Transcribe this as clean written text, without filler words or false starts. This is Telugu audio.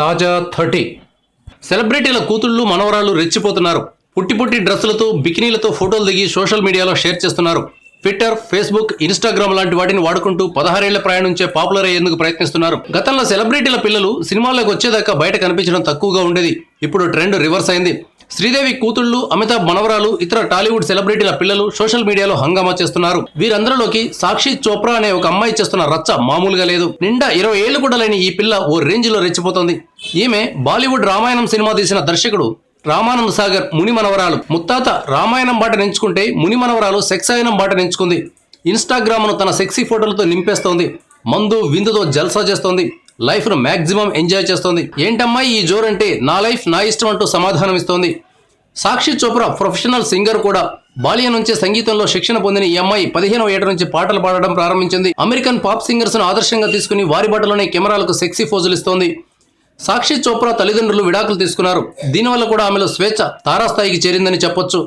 తాజా 30 సెలబ్రిటీల కూతుళ్ళు మనవరాళ్ళు రెచ్చిపోతున్నారు. పుట్టి డ్రెస్సులతో బికినీలతో ఫోటోలు దిగి సోషల్ మీడియాలో షేర్ చేస్తున్నారు. ట్విట్టర్, ఫేస్బుక్, ఇన్స్టాగ్రామ్ లాంటి వాటిని వాడుకుంటూ 16 ఏళ్ల ప్రాయం నుంచే పాపులర్ అయ్యేందుకు ప్రయత్నిస్తున్నారు. గతంలో సెలబ్రిటీల పిల్లలు సినిమాల్లోకి వచ్చేదాకా బయట కనిపించడం తక్కువగా ఉండేది. ఇప్పుడు ట్రెండ్ రివర్స్ అయింది. శ్రీదేవి కూతుళ్లు, అమితాబ్ మనవరాలు, ఇతర టాలీవుడ్ సెలబ్రిటీల పిల్లలు సోషల్ మీడియాలో హంగామా చేస్తున్నారు. వీరందరిలోకి సాక్షి చోప్రా అనే ఒక అమ్మాయి చేస్తున్న రచ్చ మామూలుగా లేదు. నిండా 20 ఏళ్లు కూడా లేని ఈ పిల్ల ఓ రేంజ్ లో రెచ్చిపోతుంది. ఈమె బాలీవుడ్ రామాయణం సినిమా తీసిన దర్శకుడు రామానంద్ సాగర్ ముని మనవరాలు. ముత్తాత రామాయణం బాట నించుకుంటే ముని మనవరాలు సెక్సాయనం బాట నించుకుంది. ఇన్స్టాగ్రామ్ ను తన సెక్సీ ఫోటోలతో నింపేస్తోంది. మందు విందుతో జల్సా చేస్తోంది. లైఫ్ ను మాక్సిమం ఎంజాయ్ చేస్తోంది. ఏంటమ్మాయి ఈ జోరంటే నా లైఫ్ నా ఇష్టం అంటూ సమాధానం ఇస్తోంది. సాక్షి చోప్రా ప్రొఫెషనల్ సింగర్ కూడా. బాల్యం నుంచే సంగీతంలో శిక్షణ పొందిన ఈ అమ్మాయి 15వ ఏట నుంచి పాటలు పాడడం ప్రారంభించింది. అమెరికన్ పాప్ సింగర్స్ ను ఆదర్శంగా తీసుకుని వారి బాటలోనే కెమెరాలకు సెక్సీ ఫోజులు ఇస్తోంది. సాక్షి చోప్రా తల్లిదండ్రులు విడాకులు తీసుకున్నారు. దీనివల్ల కూడా ఆమెలో స్వేచ్ఛ తారాస్థాయికి చేరిందని చెప్పొచ్చు.